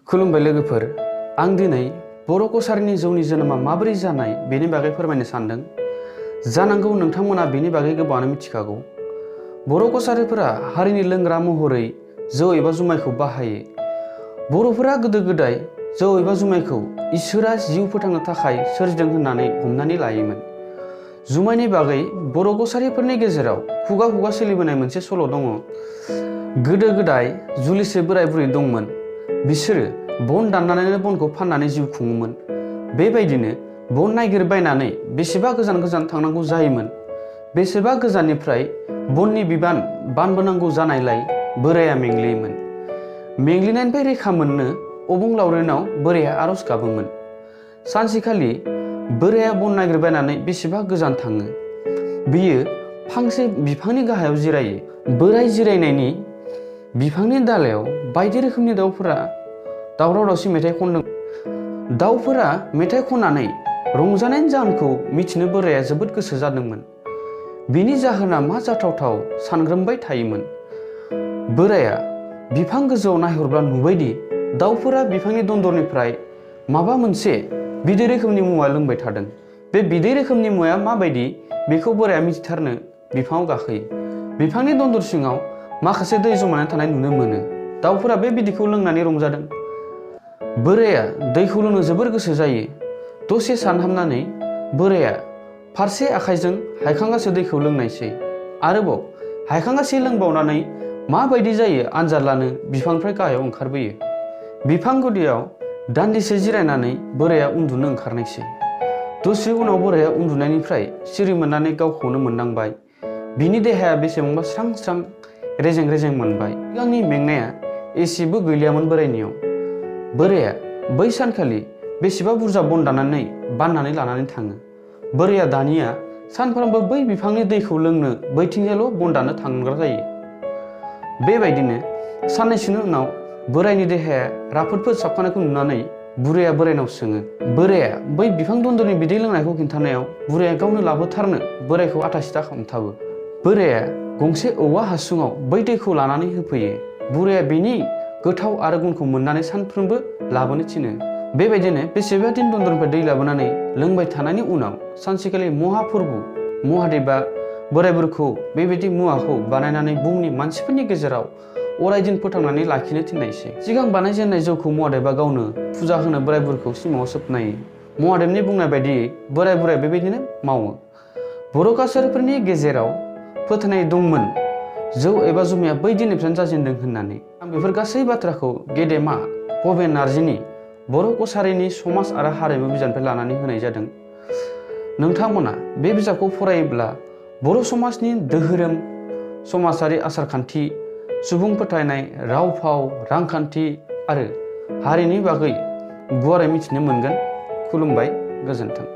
खुलुमबाय लोगोफोर, आं दिनै बर' कसारीनि जौनि जोनोमा माबोरै जानाय बेनि बागै फोरमायनो सानदों। जानांगौ नोंथांमोना बेनि बागै गोबाङानो मिथिखागौ। बर' कसारीफोरा हारिनि लोंग्रा महरै जौ एबा जुमायखौ बाहायो। बर'फोरा गोदो गोदाय जौ एबा जुमायखौ इसोरा जिउ फोथांनो थाखाय सोरजिदों होननानै हमनानै लायोमोन। जुमायनि बागै बर' कसारीफोरनि गेजेराव खुगा खुगा सोलिबोनाय मोनसे सल' दङ। गोदो गोदाय जुलिसे बोराय बुरै दंमोन। बिसोरो बन दाननानैनो बनखौ फाननानै जिउ खुङोमोन। बेबायदिनो बन नागिरबायनानै बेसेबा गोजान गोजान थांनांगौ जायोमोन। बेसेबा गोजाननिफ्राय बननि बिबान बानबोनांगौ जानायलाय बोराया मेंग्लियोमोन। मेंग्लिनायनिफ्राय रैखा मोननो अबंलावरिनाव बोराया आरज गाबोमोन। सानसेखालि बोराया बन नागिरबायनानै बेसेबा गोजान थाङो। बियो फांसे बिफांनि गाहायाव जिरायो। बोराय जिरायनायनि बिफांनि दालायाव बायदि रोखोमनि दाउफोरा दावराव दावसि मेथाइ खनदों। दाउफोरा मेथाइ खननानै रंजानायनि जाहोनखौ मिथिनो बोराया जोबोद गोसो जादोंमोन। बिनि जाहोना मा जाथावथाव सानग्रोमबाय थायोमोन। बोराया बिफां गोजौआव नायहरब्ला नुबायदि दाउफोरा बिफांनि दन्दरनिफ्राय माबा मोनसे बिदै रोखोमनि मुवा लोंबाय थादों। बे बिदै रोखोमनि मुवाया माबायदि बेखौ बोराया मिथिथारनो बिफाङाव गाखोयो। बिफांनि दन्दर सिङाव माखासे दै जमानानै थानाय नुनो मोनो। दाउफोरा बे बिदैखौ लोंनानै रंजादों। बोराया दैखौ लोंनो जोबोर गोसो जायो। दसे सानहाबनानै बोराया फारसे आखाइजों हायखांगासे दैखौ लोंनायसै। आरोबाव हायखांगासे लोंबावनानै माबायदि जायो आनजाद लानो बिफांनिफ्राय गाहायाव ओंखारबोयो। बिफां गुदियाव दान्दिसे जिरायनानै बोराया उन्दुनो ओंखारनायसै। दसे उनाव बोराया उन्दुनायनिफ्राय सिरि मोननानै गावखौनो मोनदांबाय। बिनि देहाया बेसेबांबा स्रां स्रां रेजें रेजें मोनबाय। सिगांनि मेंनाया एसेबो गैलियामोन बोरायनियाव। बोराया बै सानखालि बेसेबा बुरजा बन दाननानै बाननानै लानानै थाङो। बोराया दानिया सानफ्रोमबो बै बिफांनि दैखौ लोंनो बैथिंजायल' बन दाननो थांग्रा जायो। बेबायदिनो साननैसोनि उनाव बोरायनि देहाया राफोद साबखानायखौ नुनानै बुरैया बोरायनाव सोङो। बोराया बै बिफां दन्दरनि बिदै लोंनायखौ खिन्थानायाव बुरैया गावनो लाबोथारनो बोरायखौ आथा सिथा खालामथाबो। बोराया गंसे औवा हासुङाव बै दैखौ लानानै होफैयो। बुरैया बेनि गोथाव आरो गुनखौ मोननानै सानफ्रोमबो लाबोनो थिनो। बेबायदिनो बेसेबा दिन दन्दरनिफ्राय दै लाबोनानै लोंबाय थानायनि उनाव सानसेखालि महाफोरबो महादेबा बोराय बुरैखौ बेबायदि मुवाखौ बानायनानै बुहुमनि मानसिफोरनि गेजेराव अरायदिन फोथांनानै लाखिनो थिननायसै। सिगां बानायजेननाय जौखौ महादेबा गावनो फुजा होनो बोराय बुरैखौ सिमाङाव सोबनायो। महादेबनि बुंनाय बायदियै बोराय बुरैया बेबायदिनो मावो। बर' कासारीफोरनि गेजेराव फोथायनाय दंमोन जौ एबा जुमाया बै दिननिफ्रायनो जाजेनदों होननानै। आं बेफोर गासै बाथ्राखौ गेदेमा भबेन नार्जीनि बर' कसारीनि समाज आरो हारिमु बिजाबनिफ्राय लानानै होनाय जादों। नोंथांमोना बे बिजाबखौ फरायोब्ला बर' समाजनि धोरोम, समाजारि आसारखान्थि, सुबुं फोथायनाय, राव फाव, रांखान्थि आरो हारिनि बागै गुवारै मिथिनो मोनगोन। खुलुमबाय, गोजोन्थों।